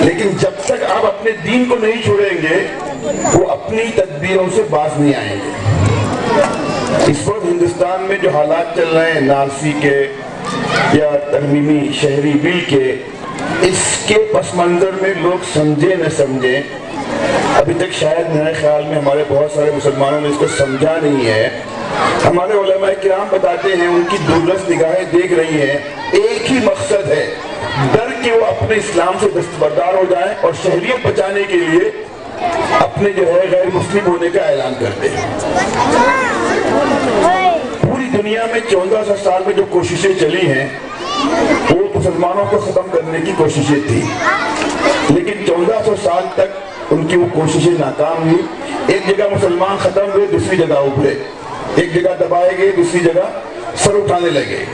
لیکن جب تک آپ اپنے دین کو نہیں چھوڑیں گے وہ اپنی تدبیروں سے باز نہیں آئیں گے۔ اس وقت ہندوستان میں جو حالات چل رہے ہیں نارسی کے یا ترمیمی شہری بل کے، اس کے پس منظر میں لوگ سمجھے نہ سمجھیں، ابھی تک شاید میرے خیال میں ہمارے بہت سارے مسلمانوں نے اس کو سمجھا نہیں ہے۔ ہمارے علماء کرام بتاتے ہیں، ان کی دوررس نگاہیں دیکھ رہی ہیں، ایک ہی مقصد ہے، ڈر کہ وہ اپنے اسلام سے دستبردار ہو جائیں اور شہریت بچانے کے لیے اپنے جو ہے غیر مسلم ہونے کا اعلان کرتے ہیں۔ پوری دنیا میں 1400 سال میں جو کوششیں چلی ہیں وہ مسلمانوں کو ختم کرنے کی کوششیں تھی، لیکن 1400 سال تک ان کی وہ کوششیں ناکام ہوئی۔ ایک جگہ مسلمان ختم ہوئے، دوسری جگہ ابھرے، ایک جگہ دبائے گئے، دوسری جگہ سر اٹھانے لگے۔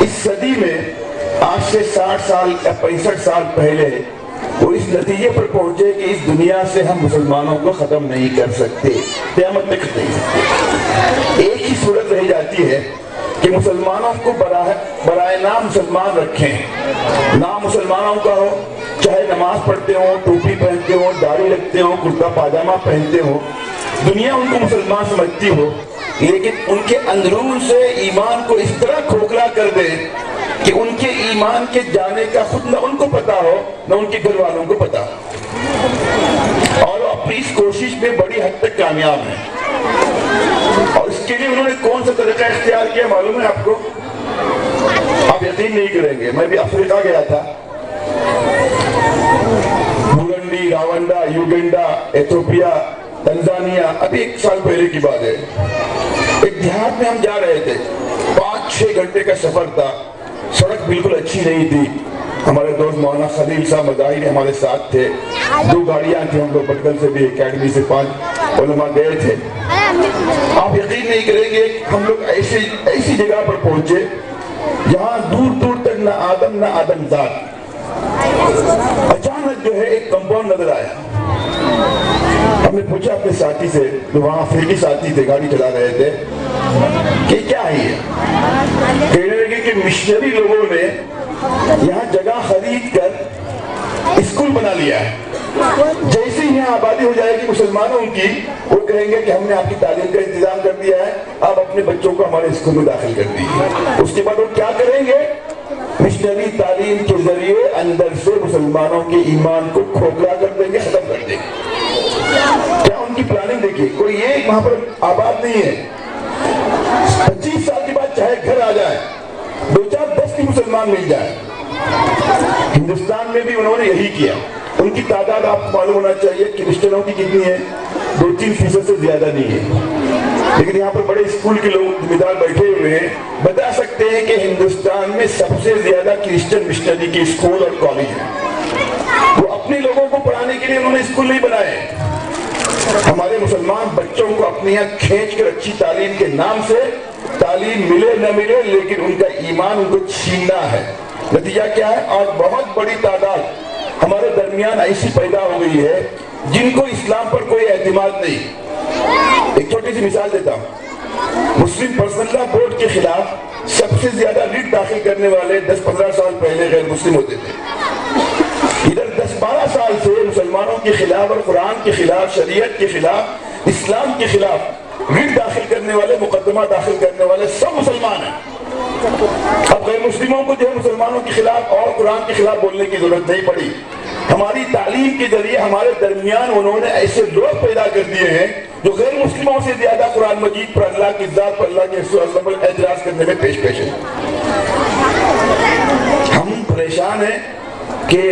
اس صدی میں آج سے 60 سال یا 65 سال پہلے وہ اس نتیجے پر پہنچے کہ اس دنیا سے ہم مسلمانوں کو ختم نہیں کر سکتے، قیامت تک نہیں سکتے۔ ایک ہی صورت رہ جاتی ہے کہ مسلمانوں کو برائے نام مسلمان رکھیں، نام مسلمانوں کا ہو، چاہے نماز پڑھتے ہوں، ٹوپی پہنتے ہوں، داڑھی رکھتے ہوں، کرتا پاجامہ پہنتے ہوں، دنیا ان کو مسلمان سمجھتی ہو، لیکن ان کے اندرون سے ایمان کو اس طرح کھوکھلا کر دے کہ ان کے ایمان کے جانے کا خود نہ ان کو پتا ہو نہ ان کے گھر والوں کو پتا، اور وہ اپنی اس کوشش میں بڑی حد تک کامیاب ہیں۔ اور اس کے لیے انہوں نے کون سا طریقہ اختیار کیا معلوم ہے آپ کو؟ آپ یقین نہیں کریں گے، میں بھی افریقہ گیا تھا، برنڈی، راونڈا، یوگنڈا، ایتھوپیا، تنزانیہ، ابھی 1 سال پہلے کی بات ہے۔ ایک دیہات میں ہم جا رہے تھے، 5-6 گھنٹے کا سفر تھا، سڑک بالکل اچھی نہیں تھی۔ ہمارے دوست مولانا خلیل صاحب مظاہری ہمارے ساتھ تھے، 2 گاڑیاں تھیں، ہم لوگ بٹکل سے بھی اکیڈمی سے 5 علماء گئے تھے۔ آپ یقین نہیں کریں گے، ہم لوگ ایسی جگہ پر پہنچے جہاں دور دور تک نہ آدم ذات۔ اچانک جو ہے ایک کمپاؤنڈ نظر آیا، ہم نے پوچھا اپنے ساتھی سے، جو وہاں افریقی ساتھی تھے، گاڑی چلا رہے تھے، کہ کیا ہے یہ؟ کہنے لگے کہ مشنری لوگوں نے یہاں جگہ خرید کر اسکول بنا لیا ہے، جیسے ہی یہاں آبادی ہو جائے گی مسلمانوں کی، وہ کہیں گے کہ ہم نے آپ کی تعلیم کا انتظام کر دیا ہے، آپ اپنے بچوں کو ہمارے اسکول میں داخل کر دیجیے۔ اس کے بعد وہ کیا کریں گے؟ مشنری تعلیم کے ذریعے اندر سے مسلمانوں کے ایمان کو کھوکھلا کر دیں گے، ختم کر دیں گے۔ کیا ان کی پلاننگ دیکھیے، کوئی یہ وہاں پر آباد نہیں ہے، 25 سال کے بعد چاہے گھر آ جائے، 2-4-10 بھی مسلمان مل جائے۔ ہندوستان میں بھی انہوں نے یہی کیا۔ ان کی تعداد آپ کو معلوم ہونا چاہیے کہ کرسچنوں کی کتنی ہے، 2-3% سے زیادہ نہیں ہے، لیکن یہاں پر بڑے اسکول کے لوگ ذمہ دار بیٹھے ہوئے ہیں، بتا سکتے ہیں کہ ہندوستان میں سب سے زیادہ کرسچن مشنری کے اسکول اور کالج ہیں۔ وہ اپنے لوگوں کو پڑھانے کے لیے انہوں نے اسکول نہیں بنائے، ہمارے مسلمان بچوں کو اپنے یہاں کھینچ کر اچھی تعلیم کے نام سے، تعلیم ملے نہ ملے لیکن ان کا ایمان ان کو چھیننا ہے۔ نتیجہ کیا ہے؟ آج بہت بڑی تعداد ہمارے درمیان ایسی پیدا ہو گئی ہے جن کو اسلام پر کوئی اعتماد نہیں۔ ایک چھوٹی سی مثال دیتا ہوں، مسلم پرسنل لا بورڈ کے خلاف سب سے زیادہ ریٹ داخل کرنے والے 10-15 سال پہلے غیر مسلم ہوتے تھے۔ ادھر 10-12 سال سے مسلمانوں کے خلاف اور قرآن کے خلاف، شریعت کے خلاف، اسلام کے خلاف ریٹ داخل کرنے والے، مقدمہ داخل کرنے والے سب مسلمان ہیں۔ اب غیر مسلموں کو جو ہے مسلمانوں کے خلاف اور قرآن کے خلاف بولنے کی ضرورت نہیں پڑی۔ ہماری تعلیم کے ذریعے ہمارے درمیان انہوں نے ایسے لوگ پیدا کر دیے ہیں جو غیر مسلموں سے زیادہ قرآن مجید پر، اللہ کی ذات پر، اللہ کے رسول پر اعتراض کرنے میں پیش ہیں۔ ہم پریشان ہیں کہ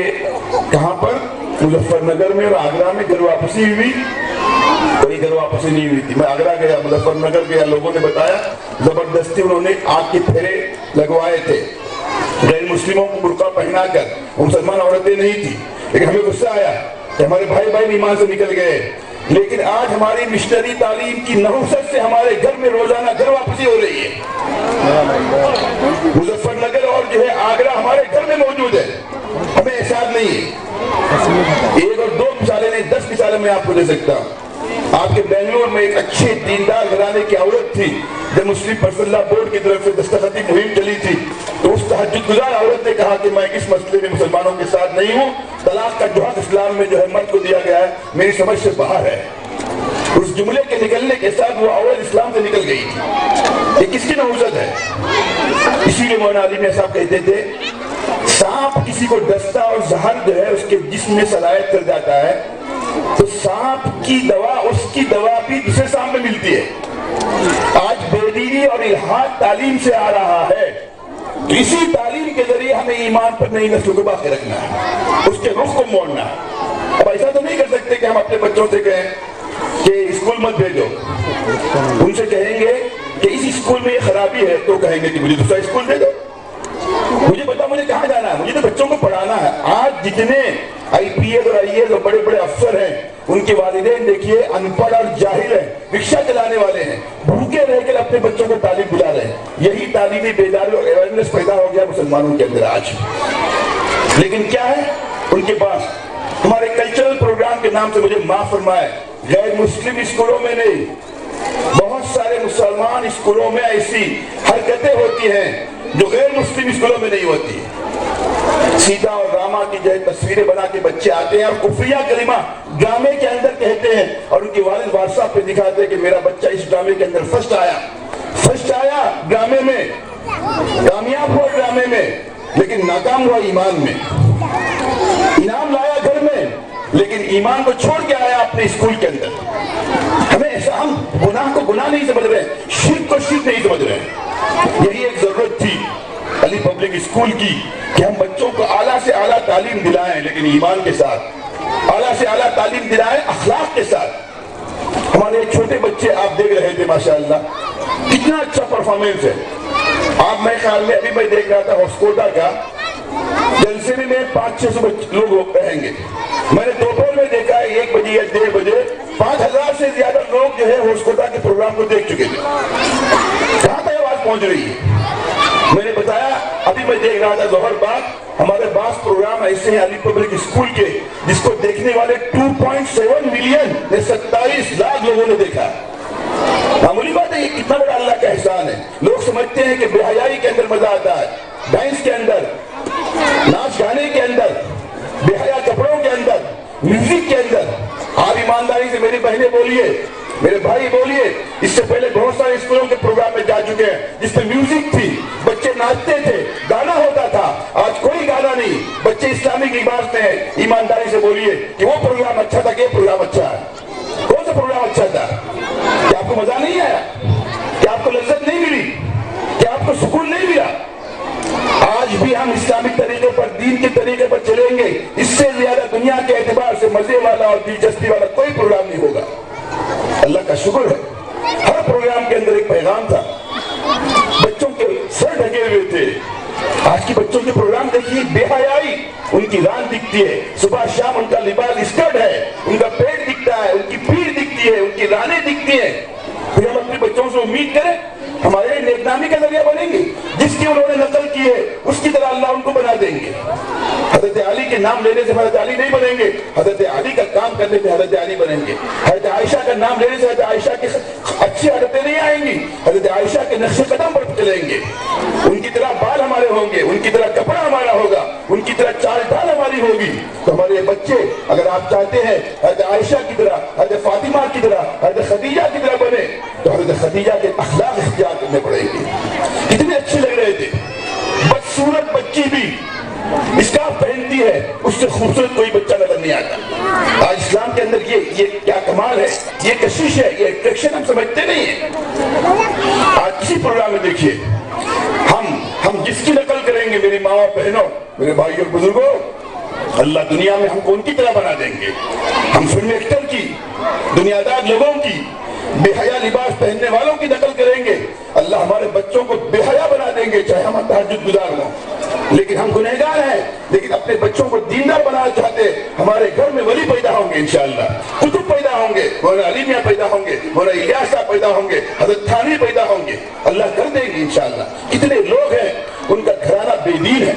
کہاں پر مظفر نگر میں اور آگرہ میں گھر واپسی ہوئی، کوئی گھر واپسی نہیں ہوئی تھی۔ میں آگرہ گیا، مظفر نگر گیا، لوگوں نے بتایا زبردستی انہوں نے آگ کے پھیرے لگوائے تھے غیر مسلموں کو برقع پہنا کر، وہ مسلمان عورتیں نہیں تھی، لیکن ہمیں غصہ آیا کہ ہمارے بھائی ایمان سے نکل گئے، لیکن آج ہماری مشنری تعلیم کی نحوست سے ہمارے گھر میں روزانہ گھر واپسی ہو رہی ہے۔ مظفر نگر اور جو ہے آگرہ ہمارے گھر میں موجود ہے، ہمیں احساس نہیں ہے۔ 1 اور 2 مثالیں نہیں، 10 مثالیں میں آپ کو دے سکتا ہوں۔ آپ کے بنگلور میں ایک اچھے دیندار گھرانے کی عورت تھی، جب مسلم پرسنل لا بورڈ کی طرف سے دستخطی مہم چلی تھی تو اس تہجد گزار عورت نے کہا کہ میں اس مسئلے میں مسلمانوں کے ساتھ نہیں ہوں، طلاق کا جو حق اسلام میں جو ہے مرد کو دیا گیا ہے میری سمجھ سے باہر ہے۔ اس جملے کے نکلنے کے ساتھ وہ عورت اسلام سے نکل گئی تھی۔ یہ کس کی نحوست ہے؟ اسی لیے مولانا علی میاں صاحب کہتے تھے سانپ کسی کو ڈستا اور زہر جو ہے اس کے جسم میں سرایت کر جاتا ہے تو سانپ کی دوا اس کی دوا بھی دوسرے سانپ میں ملتی ہے۔ آج بے دینی اور الحاد تعلیم سے آ رہا ہے، اسی تعلیم کے ذریعے ہمیں ایمان پر نئی نسل کو باقی رکھنا ہے، اس کے رخ کو موڑنا ہے۔ اب ایسا تو نہیں کر سکتے کہ ہم اپنے بچوں سے کہیں کہ اسکول مت بھیجو، ان سے کہیں گے کہ اس اسکول میں یہ خرابی ہے تو کہیں گے کہ مجھے دوسرا اسکول دے دو، مجھے پتا مجھے کہاں جانا ہے، مجھے تو بچوں کو پڑھانا ہے۔ آج جتنے آئی پی ایس اور آئی اے ایس اور بڑے بڑے افسر ہیں ان کے والدین دیکھیے ان پڑھ اور جاہل ہیں، رکشہ چلانے والے ہیں، بھوکے رہ کر اپنے بچوں کو تعلیم دلا رہے ہیں۔ یہی تعلیمی بیداری اور اویئرنیس پیدا ہو گیا مسلمانوں کے اندر آج۔ لیکن کیا ہے ان کے پاس؟ ہمارے کلچرل پروگرام کے نام سے مجھے معاف فرمائے، غیر مسلم اسکولوں میں نہیں، بہت سارے مسلمان اسکولوں میں ایسی حرکتیں ہوتی ہیں جو غیر مسلم اسکولوں میں نہیں ہوتی۔ سیتا اور راما کی جو تصویریں بنا کے بچے آتے ہیں اور کفریہ کلمہ ڈرامے کے اندر کہتے ہیں اور ان کے والد واٹس ایپ پہ دکھاتے ہیں کہ میرا بچہ اس ڈرامے کے اندر فرسٹ آیا ڈرامے میں، کامیاب ہوا ڈرامے میں، لیکن ناکام ہوا ایمان میں۔ انعام لایا گھر میں لیکن ایمان کو چھوڑ کے آیا اپنے اسکول کے اندر۔ ہم گناہ کو گناہ نہیں سمجھ رہے، شرک کو شرک نہیں سمجھ رہے۔ یہی ایک ضرورت تھی علی پبلک اسکول کی کہ ہم بچوں کو اعلیٰ سے اعلیٰ تعلیم دلائیں، لیکن ایمان کے ساتھ، اعلیٰ سے اعلیٰ تعلیم دلائیں اخلاق کے ساتھ۔ ہمارے چھوٹے بچے آپ دیکھ رہے تھے ماشاءاللہ کتنا اچھا پرفارمنس ہے۔ آپ میں خیال میں ابھی میں دیکھ رہا تھا ہاسکوٹا کا جلسے میں 500-600 لوگ رہیں گے، میں نے دوپہر میں دیکھا ہے 1 بجے یا 1:30 بجے 5000 سے زیادہ لوگ جو ہے ہاسکوٹا کے پروگرام کو دیکھ چکے تھے۔ کہاں تک آواز پہنچ رہی ہے؟ میں نے بتایا ابھی میں دیکھ رہا تھا ظہر بعد ہمارے بعض پروگرام ایسے ہیں علی پبلک اسکول کے جس کو دیکھنے والے 2.7 ملین نے 27 لاکھ لوگوں نے دیکھا۔ معمولی بات ہے، یہ کتنا بڑا اللہ کا احسان ہے۔ لوگ سمجھتے ہیں کہ بے حیائی کے اندر مزہ آتا ہے، ڈانس کے اندر، ناچ گانے کے اندر، بے حیا کپڑوں کے اندر، میوزک کے اندر۔ آپ ایمانداری سے میری بہنیں بولیے، میرے بھائی بولیے، اس سے پہلے بہت سارے اسکولوں کے پروگرام میں جا چکے ہیں جس میں میوزک تھی، بچے ناچتے تھے، گانا ہوتا تھا۔ آج کوئی گانا نہیں، بچے اسلامک لباس میں ہیں۔ ایمانداری سے بولیے کہ وہ پروگرام اچھا تھا کہ یہ پروگرام اچھا ہے؟ کون سا پروگرام اچھا تھا؟ کیا آپ کو مزہ نہیں آیا؟ کیا آپ کو لذت نہیں ملی؟ کیا آپ کو سکون نہیں ملا؟ آج بھی ہم اسلامک طریقے پر، دین کے طریقے پر چلیں گے، اس سے زیادہ دنیا کے اعتبار سے مزے والا اور دلچسپی والا کوئی پروگرام نہیں ہوگا۔ اللہ کا شکر ہے ہر پروگرام کے اندر ایک پیغام تھا، بچوں کے سر ڈھکے ہوئے تھے۔ آج کی بچوں کے پروگرام دیکھیے، بے حیائی، ان کی ران دکھتی ہے، صبح شام ان کا لباس اسکرٹ ہے، ان کا پیٹ دکھتا ہے، ان کی پیٹھ دکھتی ہے، ان کی رانیں دکھتی ہیں۔ پھر ہم اپنے بچوں سے امید کریں ہمارے نیکنامی کا ذریعہ بنیں گے، جس کی انہوں نے نقل کی ہے اس کی طرح اللہ ان کو بنا دیں گے۔ حضرت علی کے نام لینے سے حضرت علی نہیں بنیں گے، حضرت علی کا کام کرنے سے حضرت علی بنیں گے۔ حضرت عائشہ کا نام لینے سے حضرت عائشہ کی اچھی عادتیں نہیں آئیں گی، حضرت عائشہ کے نقش قدم پر چلیں گے۔ ان کی طرح بال ہمارے ہوں گے، ان کی طرح کپڑا ہمارا ہوگا، ان کی طرح چال ڈال ہماری ہوگی۔ تو ہمارے بچے اگر آپ چاہتے ہیں حضرت عائشہ کی طرح، حضرت فاطمہ کی طرح، حضرت خدیجہ کی طرح بنے تو حضرت خدیجہ کے اخلاق اختیار کرنے پڑیں گے۔ کتنے اچھے لگ رہے تھے، بدصورت بچی بھی اسکارف پہنتی ہے، اس سے خوبصورت کوئی بچہ نظر نہیں آتا۔ آج اسلام کے اندر یہ کیا کمال ہے، یہ کشش ہے، یہ اٹریکشن ہم سمجھتے نہیں ہیں۔ آج کسی پروگرام میں دیکھیے ہم جس کی نقل کریں گے، میری ماں اور بہنوں، میرے بھائی اور بزرگوں، اللہ دنیا میں ہم کو ان کی طرح بنا دیں گے۔ ہم فلم ایکٹر کی، دنیا دار لوگوں کی، بے حیا لباس پہننے والوں کی نقل کریں گے، اللہ ہمارے بچوں کو بے حیا بنا دیں گے، چاہے ہم تہجد گزار ہوں۔ لیکن ہم گنہگار ہیں، لیکن اپنے بچوں کو دیندار بنانا چاہتے ہیں۔ ہمارے گھر میں ولی پیدا ہوں گے انشاءاللہ، کتب پیدا ہوں گے، مولانا علی میاں پیدا ہوں گے، مولانا الیاس صاحب پیدا ہوں گے، حضرت تھانوی پیدا ہوں گے، اللہ کر دیں گے انشاءاللہ۔ کتنے لوگ ہیں ان کا گھرانہ بے دین ہے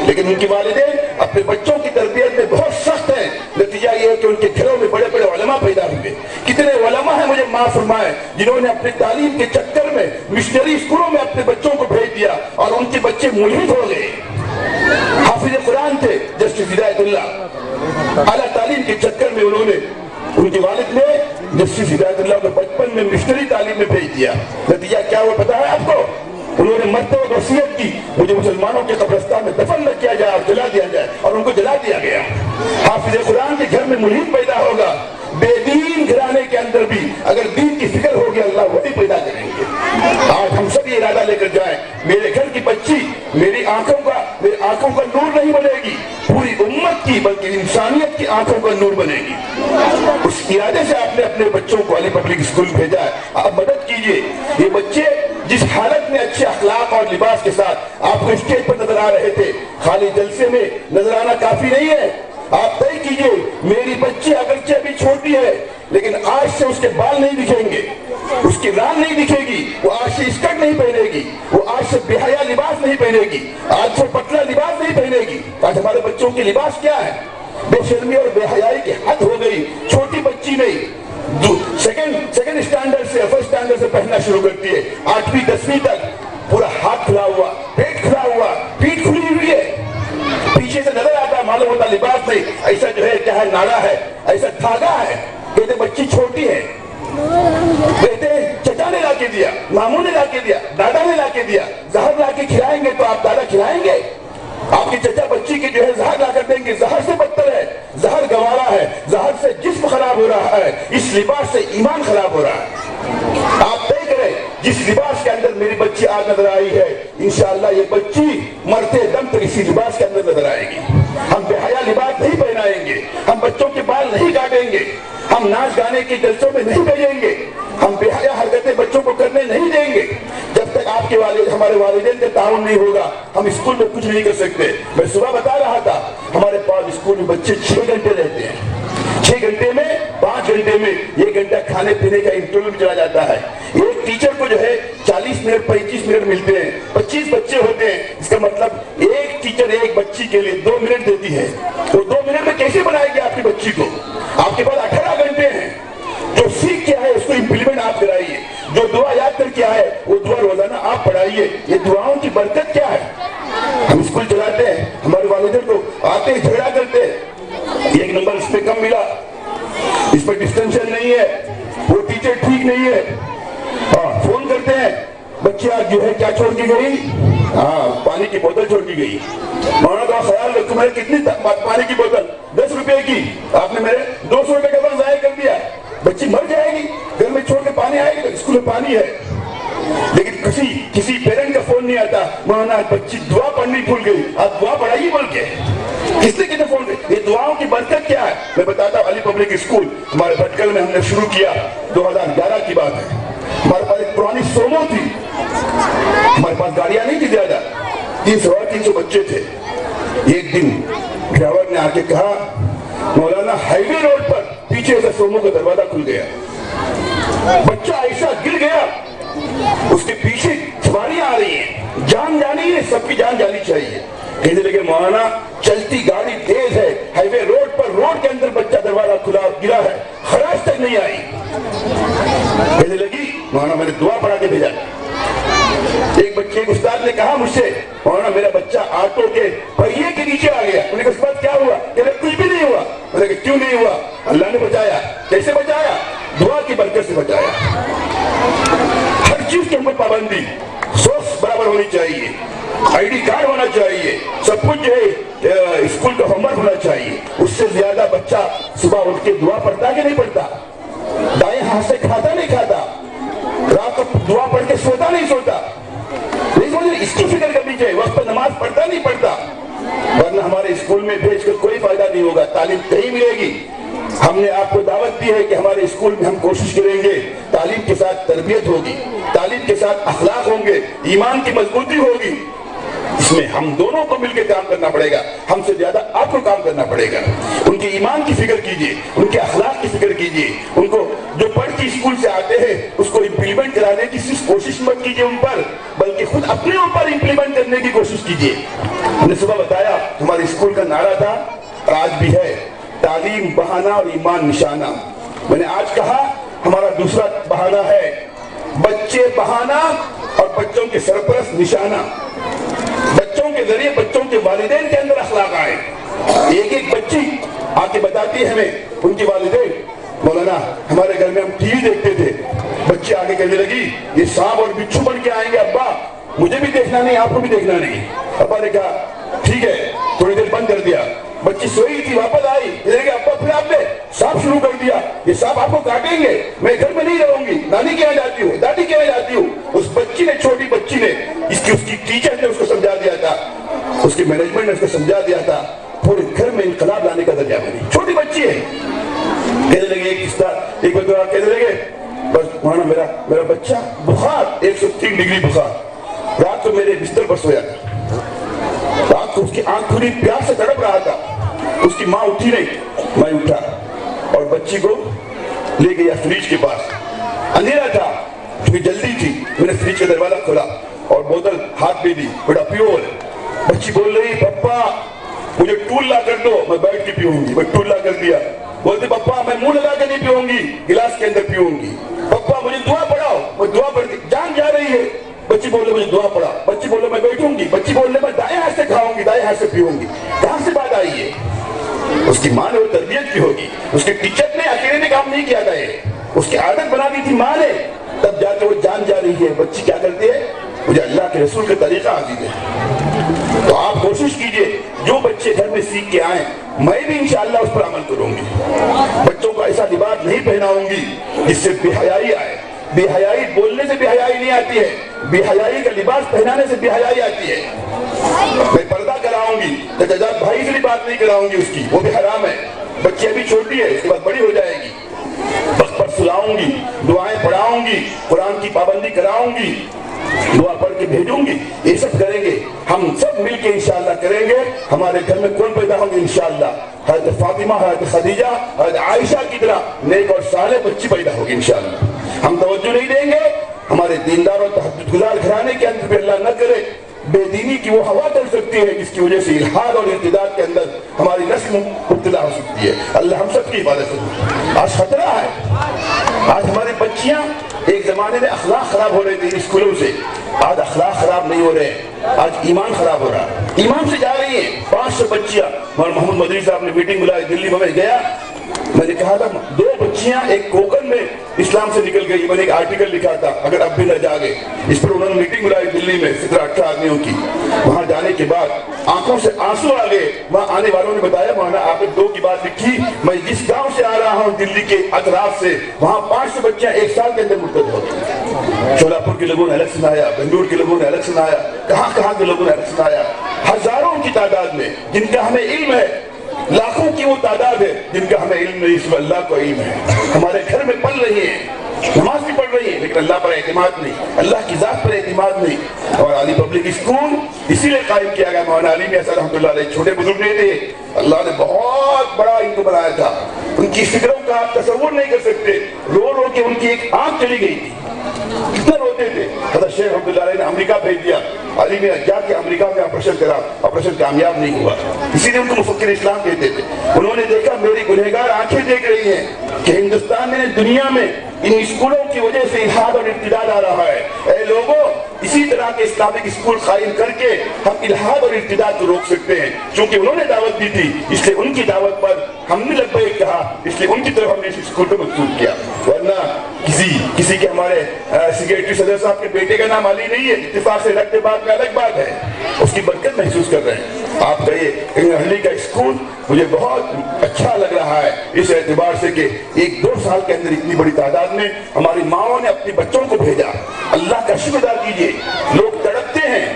لیکن ان کی والدین اپنے بچوں کی تربیت میں بہت سخت ہیں. نتیجہ یہ ہے کہ ان کے گھروں میں بڑے بڑے علماء پیدا ہوئے. کتنے علماء ہیں مجھے معاف فرمائے جنہوں نے اپنی تعلیم کے چکر میں مشنری اسکولوں میں اپنے بچوں کو بھیج دیا اور ان کے بچے ملحد ہو گئے. حافظ قرآن تھے جسٹس ہدایت اللہ, اعلیٰ تعلیم کے چکر میں انہوں نے, ان کے والد نے جسٹس ہدایت اللہ کو بچپن میں مشنری تعلیم میں بھیج دیا. نتیجہ کیا ہوا پتا ہے آپ کو؟ انہوں نے مرتے وقت وصیت کی مجھے مسلمانوں کے قبرستان میں دفن نہ کیا جائے اور جلا دیا جائے, اور ان کو جلا دیا گیا. حافظ قرآن کے گھر میں ملحد پیدا ہوگا. بے دین گھرانے کے اندر بھی اگر دین کی فکر ہوگی اللہ وہی پیدا کریں گے. آج ہم سب یہ ارادہ لے کر جائیں, میرے گھر کی بچی میری آنکھوں کا نور نہیں بنے گی, پوری امت کی بلکہ انسانیت کی آنکھوں کا نور بنے گی. اس ارادے سے آپ نے اپنے بچوں کو علی پبلک اسکول بھیجا ہے. آپ مدد کیجئے. یہ بچے جس حالت میں اچھے اخلاق اور لباس کے ساتھ آپ کو اسٹیج پر نظر آ رہے تھے, خالی جلسے میں نظر آنا کافی نہیں ہے. آپ طے کیجئے میری بچی اگرچہ ابھی چھوٹی ہے لیکن آج سے اس کے بال نہیں دکھیں گے, اس کی ران نہیں دکھے گی, وہ آج سے اسکرٹ نہیں پہنے گی, وہ آج سے بے حیا لباس نہیں پہنے گی, آج سے پتلا لباس نہیں پہنے گی. آج ہمارے بچوں کے لباس کیا ہے؟ بے شرمی اور بے حیائی کی حد ہو گئی. چھوٹی بچی نہیں سیکنڈ اسٹینڈرڈ سے فرسٹ اسٹینڈرڈ سے پہننا شروع کرتی ہے, 8ویں 10ویں تک پورا ہاتھ کھلا ہوا, پیٹ کھلا ہوا, پیٹ کھلی ہوئی ہے, پیچھے سے نظر آتا معلوم ہوتا لباس نہیں, ایسا جو ہے کیا ہے ناڑا ہے, ایسا دھاگا ہے. کہتے بچی چھوٹی ہے, کہتے چچا نے لا کے دیا, ماموں نے لا کے دیا, دادا نے لا کے دیا. زہر لا کے کھلائیں گے تو آپ دادا کھلائیں گے؟ آپ کی چچا بچی کی جو ہے زہر لا کر دیں گے. زہر سے بدتر ہے, زہر گوارا ہے, زہر سے جسم خراب ہو رہا ہے, اس لباس سے ایمان خراب ہو رہا ہے. آپ طے کریں جس لباس کے اندر میری بچی آج نظر آئی ہے انشاءاللہ یہ بچی مرتے دم تک اسی لباس کے اندر نظر آئے گی. ہم بے حیا لباس نہیں پہنائیں گے, ہم بچوں کے بال نہیں کاٹیں گے, ہم ناچ گانے کے جلسوں میں نہیں بھیجیں گے, ہم بے حیا حرکتیں بچوں کو کرنے نہیں دیں گے. جب تک آپ کے ہمارے والدین کا تعاون نہیں ہوگا ہم اسکول میں کچھ نہیں کر سکتے. میں صبح بتا رہا تھا ہمارے پاس اسکول میں بچے 6 گھنٹے رہتے ہیں, 6 گھنٹے میں 5 گھنٹے میں 1 گھنٹہ کھانے پینے کا انٹرول میں چلا جاتا ہے. ایک ٹیچر کو جو ہے 40 منٹ 25 منٹ ملتے ہیں, 25 بچے ہوتے ہیں, اس کا مطلب ایک ٹیچر ایک بچی کے لیے 2 منٹ دیتی ہے. تو 2 منٹ میں کیسے بنائے گی آپ کی بچی کو؟ آپ کے پاس 18 گھنٹے ہیں. جو سیکھ کیا ہے اس کو امپلیمنٹ آپ کرائیے, جو دعا یاد کر کیا ہے وہ دعا روزانہ آپ پڑھائیے. یہ دعاؤں کی برکت کیا ہے؟ ہم اسکول چلاتے ہیں, ہمارے والدین کو آتے ہیں جھگڑا کرتے ہیں, 1 نمبر اس پہ کم ملا, اس پر ڈسٹنشن نہیں ہے, وہ ٹیچر ٹھیک نہیں ہے. فون کرتے ہیں بچے آج جو ہے کیا چھوڑ کے گئی, پانی کی بوتل چھوڑ کے گئی. مولانا کا خیال رکھو میرے کتنی پانی کی بوتل 10 روپے کی, آپ نے میرے 200 روپے کا وقت ضائع کر دیا. بچی مر جائے گی, گھر میں چھوڑ کے پانی آئے گی, اسکول میں پانی ہے. لیکن کسی پیرنٹ کا فون نہیں آتا, مولانا بچی دعا پڑھنی بھول گئی, آپ دعا پڑھائیے بول کے. کس نے کتنے فون کیا؟ یہ دعاؤں کی برکت کیا ہے میں بتاتا ہوں. علی پبلک اسکول ہمارے بھٹکل میں ہم نے شروع کیا, 2011 کی بات ہے. ہمارے پاس ایک پرانی سومو تھی, ہمارے پاس گاڑیاں نہیں تھی زیادہ, 300 بچے تھے. ایک دن ڈرائیور نے آ کے کہا مولانا ہائی وے روڈ پر پیچھے سے سومو کا دروازہ کھل گیا, بچہ ایسا گر گیا, اس کے پیچھے سواریاں آ رہی ہیں, جان جانی ہے, سب کی جان جانی چاہیے. کہنے لگے مولانا چلتی گاڑی تیز ہے, ہائی وے روڈ پر روڈ کے اندر بچہ دروازہ کھلا گرا ہے, خراش تک نہیں آئی. کہنے لگی مولانا میں نے دعا پڑھا کے بھیجا. ایک بچے ایک استاد نے کہا مجھ سے مولانا میرا بچہ آٹو کے پہیے کے نیچے آ گیا. انہوں نے کہا اس بات کیا ہوا؟ کہنے کچھ بھی نہیں ہوا. میں نے کہا کیوں نہیں ہوا؟ اللہ نے بچایا. کیسے بچایا؟ دعا کی برکت سے بچایا. ہر چیز کے اوپر پابندی, سوچ برابر ہونی چاہیے, آئی ڈی کارڈ ہونا چاہیے, سب کچھ جو ہے اسکول کا ہوم ورک ہونا چاہیے. اس سے زیادہ بچہ صبح اٹھ کے دعا پڑھتا کہ نہیں پڑھتا؟ دائیں ہاتھ سے کھاتا نہیں کھاتا, رات کو دعا پڑھ کے سوتا نہیں سوتا. اس کی فکر کرنی چاہیے, وقت پر نماز پڑھتا نہیں پڑھتا. ورنہ ہمارے اسکول میں بھیج کر کوئی فائدہ نہیں ہوگا, تعلیم کہیں ملے گی. ہم نے آپ کو دعوت دی ہے کہ ہمارے اسکول میں ہم کوشش کریں گے تعلیم کے ساتھ تربیت ہوگی, تعلیم کے ساتھ اخلاق ہوں گے, ایمان کی مضبوطی ہوگی. اس میں ہم دونوں کو مل کے کام کرنا پڑے گا، ہم سے زیادہ آپ کو کام کرنا پڑے گا۔ ان کے ایمان کی فکر کیجئے، ان کے اخلاق کی فکر کیجئے، ان کو جو پڑھ کے اسکول سے آتے ہیں اس کو امپلیمنٹ کرانے کی صرف کوشش مت کیجئے ان پر، بلکہ خود اپنے اوپر امپلیمنٹ کرنے کی کوشش کیجئے۔ ہم نے صبح بتایا ہمارے اسکول کا نعرہ تھا، آج بھی ہے، تعلیم بہانہ اور ایمان نشانہ۔ میں نے آج کہا ہمارا دوسرا بہانہ ہے بچے بہانہ اور بچوں کے سرپرست نشانہ۔ بچوں کے ذریعے بچوں کے والدین کے اندر اخلاق آئے۔ ایک ایک بچی آ کے بتاتی ہے ہمیں ان کی والدین، مولانا ہمارے گھر میں ہم ٹی وی دیکھتے تھے، بچے آگے کہنے لگی یہ سانپ اور بچھو بن کے آئیں گے، ابا مجھے بھی دیکھنا نہیں، آپ کو بھی دیکھنا نہیں۔ ابا نے کہا ٹھیک ہے، تھوڑی دیر بند کر دیا، بچی سوئی تھی واپس آئی، ابا پھر آپ نے سانپ شروع کر دیا، یہ سانپ آپ کو کاٹیں گے، میں گھر میں نہیں رہوں گی، نانی کے یہاں جاتی ہوں، دادی کے یہاں جاتی ہوں۔ اس بچی نے، چھوٹی بچی نے، اس کی ٹیچر نے اس کو سمجھا دیا تھا، اس کی مینجمنٹ نے اس کو سمجھا دیا تھا، پورے گھر میں انقلاب لانے کا ذریعہ بنی۔ چھوٹی بچی ہے، کہنے لگے ایک بار کہنے لگے بس مولانا میرا بچہ بخار 103 ڈگری بخار، رات کو میرے بستر پر سویا تھا، رات کو اس کی آنکھ کھلی، پیار سے تڑپ رہا تھا، اس کی ماں اٹھی نہیں، میں اٹھا اور بچی کو لے گیا فریج کے پاس، اندھیرا تھا کیونکہ جلدی تھی، میں نے فریج کا دروازہ کھولا اور بوتل ہاتھ میں دی، بیٹا پیو۔ بچی بول رہی پپا مجھے ٹول لا کر دو، میں بیٹھ کے پیوں گی، میں ٹول لا کر دیا۔ بولتے پپا میں منہ لگا کے نہیں پیوں گی، گلاس کے اندر پیوں گی۔ پپا مجھے دعا پڑھاؤ، میں دعا پڑھتی، جان جا رہی ہے، بچی بولے مجھے دعا پڑھا، بچی بولے میں بیٹھوں گی، بچی بولے میں دائیں ہاتھ سے کھاؤں گی، دائیں ہاتھ سے پیوں گی۔ کہاں سے بات آئی ہے؟ اس کی ماں نے وہ تربیت کی ہوگی، اس کے ٹیچر نے اکیلے نے کام نہیں کیا تھا، اس کی عادت بنا دی تھی ماں نے، تب جا کے وہ جان جا رہی ہے۔ بچی کیا کرتی ہے؟ مجھے اللہ کے رسول کا طریقہ عزیز ہے۔ تو آپ کوشش کیجئے جو بچے گھر میں سیکھ کے آئیں، میں بھی انشاءاللہ اس پر عمل کروں گی۔ بچوں کو ایسا لباس نہیں پہناؤں گی جس سے بے حیائی آئے۔ بے حیائی بولنے سے بے حیائی نہیں آتی ہے، بے حیائی کا لباس پہنانے سے بے حیائی آتی ہے۔ میں پردہ کراؤں گی، ججاد بھائی سے بھی بات نہیں کراؤں گی اس کی، وہ بھی حرام ہے۔ بچی ابھی چھوٹی ہے، اس کے بعد بڑی ہو جائے گی، وقت پر سلاؤں گی، دعائیں پڑھاؤں گی، قرآن کی پابندی کراؤں گی، دعا پڑھ کے بھیجوں گی۔ یہ سب کریں گے، ہم سب مل کے انشاءاللہ کریں گے۔ ہمارے گھر میں کون پیدا ہوں گے انشاءاللہ؟ حضرت فاطمہ، حضرت خدیجہ، حضرت عائشہ کی طرح نیک اور صالح بچی پیدا ہوگی انشاءاللہ۔ ہم توجہ نہیں دیں گے، ہمارے دیندار اور تہجد گزار گھرانے کے اندر بھی اللہ نہ کرے بے دینی کی وہ ہوا چل سکتی ہے جس کی وجہ سے الحاد اور ارتداد کے اندر ہماری نسل مبتلا ہو سکتی ہے۔ اللہ ہم سب کی حفاظت کرے۔ آج خطرہ ہے، آج ہماری بچیاں، ایک زمانے میں اخلاق خراب ہو رہے تھے اسکولوں سے، آج اخلاق خراب نہیں ہو رہے، آج ایمان خراب ہو رہا ہے۔ ایمان سے جا رہی ہیں 500 بچیاں۔ مولانا محمد مدنی صاحب نے میٹنگ بلائی، دلی میں گیا، میں نے کہا تھا 2 بچیاں ایک کوکن میں اسلام سے نکل گئی، میں نے ایک آرٹیکل لکھا تھا اگر اب بھی نہ جاگے، اس پر انہوں نے میٹنگ بلائی دلی میں 17-18 آدمیوں کی۔ وہاں جانے کے بعد آنکھوں سے آنسو آ گئے، وہاں آنے والوں نے بتایا مولانا آپ نے 2 کی بات لکھی، میں جس گاؤں سے آ رہا ہوں دلی کے اطراف سے، وہاں 500 بچیاں 1 سال کے اندر مرتد ہو گئی۔ شولاپور کے لوگوں نے الیکشن آیا، بنگلور کے لوگوں نے الیکشن آیا، کہاں کے لوگوں نے الیکشن آیا، ہزاروں کی تعداد میں، جن کا ہمیں علم ہے، لاکھوں کی وہ تعداد ہے جن کا ہمیں علم نہیں، صرف اللہ کو علم ہے۔ ہمارے گھر میں پڑھ رہی ہیں، نماز بھی پڑھ رہی ہیں، لیکن اللہ پر اعتماد نہیں، اللہ کی ذات پر اعتماد نہیں۔ اور علی پبلک اسکول اسی لیے قائم کیا گیا، مولانا علی میاں صاحب رحمۃ اللہ علیہ چھوٹے بزرگ نہیں تھے، اللہ نے بہت بڑا ان کو بنایا تھا۔ ان کی فکروں کا آپ تصور نہیں کر سکتے، رو رو کے ان کی ایک آنکھ چلی گئی تھی، کتنا روتے تھے۔ حضرت شیخ رحمۃ اللہ علیہ نے امریکہ بھیج دیا، علی میاں جا کے امریکہ میں آپریشن کرا، آپریشن کامیاب نہیں ہوا، اسی لیے ان کو مفکر اسلام کہتے تھے۔ انہوں نے دیکھا میری گنہگار آنکھیں دیکھ رہی ہیں کہ ہندوستان میں دنیا میں ان اسکولوں کی وجہ سے الحاد اور ارتداد آ رہا ہے۔ اے لوگوں، اسی طرح کے اسلامک اسکول قائم کر کے ہم الحاد اور ارتداد کو روک سکتے ہیں، چونکہ انہوں نے دعوت دی تھی، اس لیے ان کی دعوت پر ہم نے لبیک کہا، اس لیے ان کی طرف ہم نے اس اسکول کو منسوخ کیا۔ ورنہ کسی کے ہمارے سیکریٹری صدر صاحب کے بیٹے کا نام علی نہیں ہے، اتفاق سے رکھتے بات میں الگ بات ہے، اس کی برکت محسوس کر رہے ہیں۔ آپ کا یہ انگلہلی کا اسکول مجھے بہت اچھا لگ رہا ہے، اس اعتبار سے کہ 1-2 سال کے اندر اتنی بڑی تعداد میں ہماری ماؤں نے اپنے بچوں کو بھیجا۔ اللہ کا شکر ادا کیجیے، لوگ تڑپتے ہیں،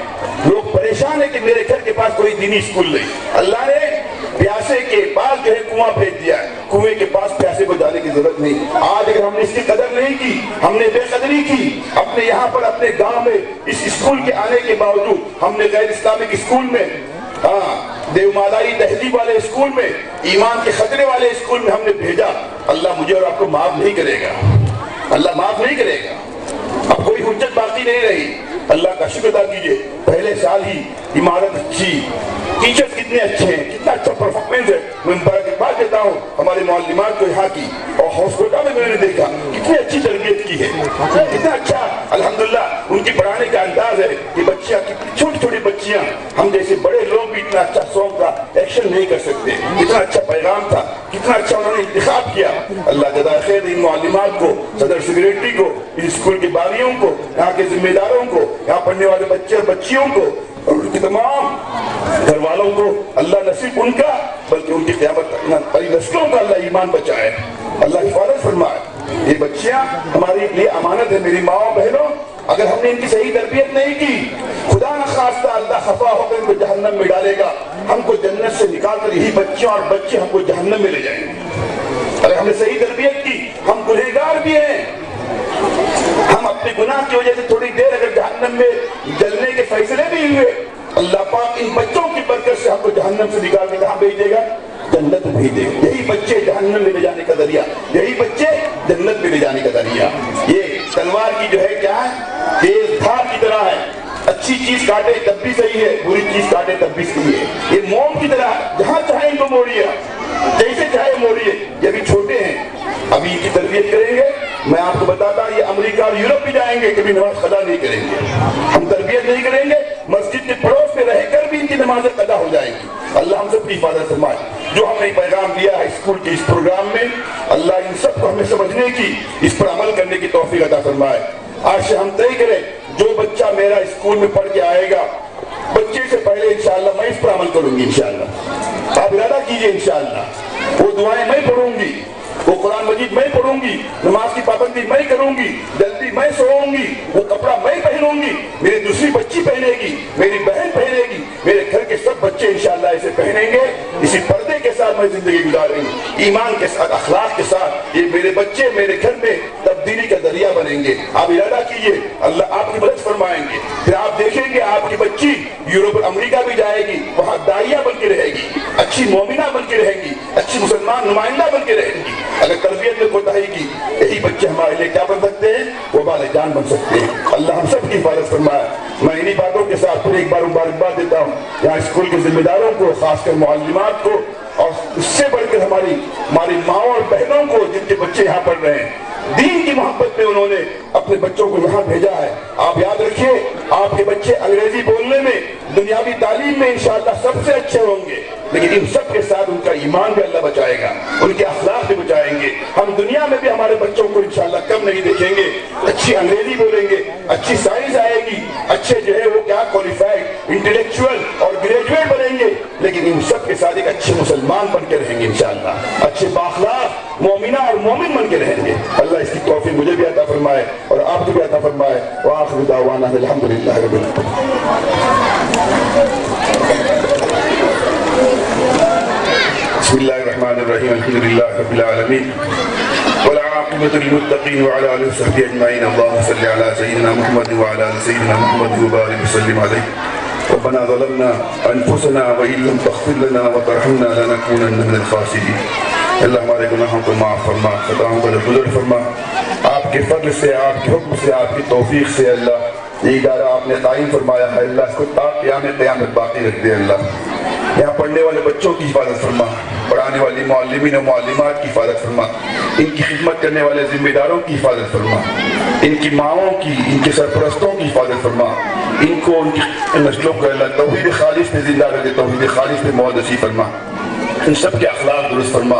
لوگ پریشان ہیں کہ میرے گھر کے پاس کوئی دینی اسکول نہیں۔ اللہ نے پیاس پیاسے کے پاس جو ہے کنواں بھیج دیا ہے، کنویں کے پاس پیاسے کو جانے کی ضرورت نہیں۔ آج اگر ہم نے اس کی قدر نہیں کی، ہم نے بے قدری کی، اپنے یہاں پر اپنے گاؤں میں اس اسکول کے آنے کے باوجود ہم نے غیر اسلامک اسکول میں، دیو مالائی تہذیب والے اسکول میں، ایمان کے خطرے والے اسکول میں ہم نے بھیجا، اللہ مجھے اور آپ کو معاف نہیں کرے گا، اللہ معاف نہیں کرے گا۔ اب کوئی حجت باقی نہیں رہی۔ اللہ کا شکر ادا کیجئے، پہلے سال ہی عمارت اچھی، ٹیچرز کتنے اچھے ہیں، کتنا اچھا پرفارمنس ہے۔ میں مبارکباد دیتا ہوں ہمارے معلمات کو یہاں کی، اور ہاسپٹل میں میں نے دیکھا کتنی اچھی تربیت کی ہے، کتنا اچھا الحمدللہ ان کی پڑھانے کا انداز ہے کہ بچیاں، کتنی چھوٹی چھوٹی بچیاں، ہم جیسے بڑے لوگ بھی اتنا اچھا سانگ کا ایکشن نہیں کر سکتے، اتنا اچھا پیغام تھا، کتنا اچھا انہوں نے انتخاب کیا۔ اللہ جزائے خیر ان معلمات کو، صدر سیکریٹری کو، اس اسکول کے باغیوں کو، یہاں کے ذمہ داروں کو، یہاں پڑھنے والے بچے اور بچیوں کو، اور ان کی تمام گھر والوں کو اللہ نصیب ان کا بلکہ ان کی قیامت تک بڑی نسلوں کا اللہ ایمان بچائے، اللہ حفاظت فرمائے۔ یہ بچیاں ہمارے لیے امانت ہے۔ میری ماں بہنوں، اگر ہم نے ان کی صحیح تربیت نہیں کی، خدا نخواستہ اللہ خفا ہو کر ان کو جہنم میں ڈالے گا، ہم کو جنت سے نکال کر یہی بچیاں اور بچے ہم کو جہنم میں لے جائیں گے۔ اگر ہم نے صحیح تربیت کی، ہم گنہگار بھی ہیں، ہم اپنے گناہ کی وجہ سے تھوڑی دیر اگر جہنم میں جلنے کے فیصلے بھی ہوئے، اللہ پاک ان بچوں کی برکت سے ہم کو جہنم سے نکال کے کہاں بھیج دے گا؟ جنت بھیج دے گا۔ یہی بچے جہنم میں لے جانے کا ذریعہ، یہی بچے جنت میں لے جانے کا ذریعہ۔ یہ تلوار کی جو ہے کیا ہے؟ تیز دھار کی طرح ہے، اچھی چیز کاٹے تب بھی صحیح ہے، بری چیز کاٹے تب بھی صحیح ہے۔ یہ موم کی طرح جہاں چاہے ان کو موڑیے، جیسے چاہے موڑیے۔ یہ بھی چھوٹے ہیں، ابھی ان کی تربیت کریں گے۔ میں آپ کو بتاتا یہ امریکہ اور یورپ بھی جائیں گے، کبھی نماز قضا نہیں کریں گے۔ ہم تربیت نہیں کریں گے، مسجد کے پڑوس میں رہ کر بھی ان کی نمازیں قضا ہو جائیں گی۔ اللہ ہم سب کی حفاظت فرمائے۔ جو ہم نے پیغام دیا ہے اسکول کے اس پروگرام میں، اللہ ان سب کو ہمیں سمجھنے کی، اس پر عمل کرنے کی توفیق عطا فرمائے۔ آج سے ہم طے کریں جو بچہ میرا اسکول میں پڑھ کے آئے گا، بچے سے پہلے انشاءاللہ میں اس پر عمل کروں گی انشاءاللہ۔ آپ ارادہ کیجئے انشاءاللہ، وہ دعائیں میں پڑھوں گی، وہ قرآن مجید میں پڑھوں گی، نماز کی پابندی میں کروں گی، جلدی میں سوؤں گی، وہ کپڑا میں پہنوں گی، میری دوسری بچی پہنے گی، میری بہن پہنے گی، میرے گھر کے سب بچے انشاءاللہ اسے پہنیں گے۔ اسی پردے کے ساتھ میں زندگی گزاریں گے، ایمان کے ساتھ، اخلاق کے ساتھ۔ یہ میرے بچے میرے گھر میں تبدیلی کا ذریعہ بنیں گے۔ آپ ارادہ کیجئے، اللہ آپ کی مدد فرمائیں گے۔ پھر آپ دیکھیں گے آپ کی بچی یورپ اور امریکہ بھی جائے گی، وہاں داعیہ بن کے رہے گی، اچھی مومنہ بن کے رہے گی، اچھی مسلمان نمائندہ بن کے رہے گی۔ اگر تربیت میں کوتاہی کی، یہی بچے ہمارے لیے کیا بن سکتے ہیں؟ وبال جان بن سکتے ہیں۔ اللہ ہم سب کی حفاظت فرمائے۔ میں انہی باتوں کے ساتھ پھر ایک بار مبارکباد دیتا ہوں یہاں اسکول کے ذمہ داروں کو، خاص کر معلمات کو، اور اس سے بڑھ کر ہماری ماؤں اور بہنوں کو جن کے بچے یہاں پڑھ رہے ہیں۔ دین کی محبت میں انہوں نے اپنے بچوں کو یہاں بھیجا ہے۔ آپ یاد رکھیے، آپ کے بچے انگریزی بولنے میں، دنیاوی تعلیم میں انشاءاللہ سب سے اچھے ہوں گے، لیکن ان سب کے ساتھ ان کا ایمان بھی اللہ بچائے گا، ان کے اخلاق بھی بچائیں گے۔ ہم دنیا میں بھی ہمارے بچوں کو انشاءاللہ کم نہیں دیکھیں گے، اچھی انگریزی بولیں گے، اچھی سائنس آئے گی، اچھے جو ہے وہ کیا کوالیفائڈ انٹلیکچوئل اور گریجویٹ بنیں گے، لیکن ان سب کے ساتھ ایک اچھے مسلمان بن کے رہیں گے انشاءاللہ، اچھے بااخلاق مومنہ اور مومن بن کے رہیں گے۔ اللہ اس کی توفیق مجھے بھی عطا فرمائے اور آپ کو بھی عطا فرمائے۔ وآخر دعوانا الحمدللہ رب بسم اللہ الرحمن الرحیم الحمدللہ رب العالمین والعاقبۃ للمتقین وعلی آلہ وصحبہ اجمعین۔ اللهم صل علی سیدنا محمد وعلی آل سیدنا محمد وبارک وسلم علیہ۔ ربنا ظلمنا انفسنا وان لم تغفر لنا وترحمنا لنکونن من الخاسرین۔ اللہ ہمارے گناہوں کو معاف فرما، خطاؤں کو درگزر فرما۔ آپ کے فضل سے، آپ کے حکم سے، آپ کی توفیق سے اللہ یہ ادارہ آپ نے قائم فرمایا ہے، اللہ اس کو تا قیامت باقی رکھ دے۔ اللہ یہاں پڑھنے والے بچوں کی حفاظت فرما، پڑھانے والی معلمین و معلمات کی حفاظت فرما، ان کی خدمت کرنے والے ذمہ داروں کی حفاظت فرما، ان کی ماؤں کی، ان کے سرپرستوں کی حفاظت فرما، ان کو ان کی نسلوں کو اللہ توحید خالص میں زندہ رکھے، توحید خالص میں موت نصیب فرما۔ ان سب کے اخلاق درست فرما،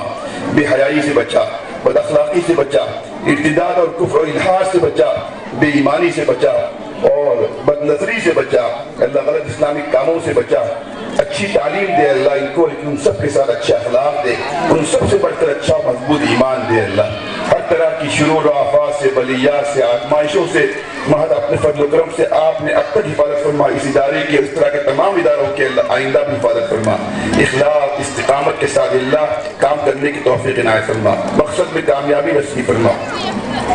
بے حیائی سے بچا، بد اخلاقی سے بچا، ارتداد اور کفر و الحاد سے بچا، بے ایمانی سے بچا اور بد نظری سے بچا، اللہ غلط اسلامی کاموں سے بچا۔ اچھی تعلیم دے اللہ ان کو، لیکن ان سب کے ساتھ اچھے اخلاق دے، ان سب سے بڑھ کر اچھا مضبوط ایمان دے اللہ۔ ہر طرح کی شرور و آفات سے، بلیات سے، آزمائشوں سے محض اپنے فضل و کرم سے آپ نے اب تک حفاظت فرما۔ اس ادارے کی، اس طرح کے تمام اداروں کے اللہ آئندہ بھی حفاظت فرما، اخلاص استقامت کے ساتھ اللہ کام کرنے کی توفیق عنایت فرما، مقصد میں کامیابی نصیب فرما،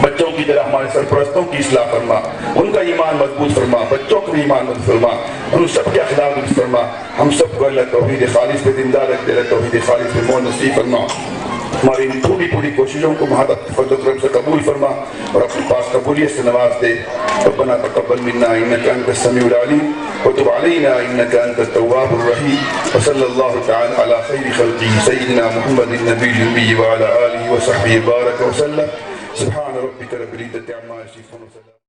بچوں کی طرح ہمارے سرپرستوں کی اصلاح فرما، ان کا ایمان مضبوط فرما، بچوں کا ایمان مضبوط فرما، ان سب کے اخلاق درست فرما، ہم سب کو اللہ توحید خالص پہ زندہ رکھ دے، توحید خالص پہ موت نصیب فرما، ہماری ان پوری کوششوں کو محبت فضل و کرم سے قبول فرما اور اپنے پاس قبولیت سے نواز دے۔ ربنا تقبل منا انك انت السميع العليم وتب علينا انك انت التواب الرحيم وصلى الله تعالى على خير خلقه سيدنا محمد النبي الأمي وعلى آله وصحبه بارك وسلم۔ سبحان ربك رب العزة عما يصفون۔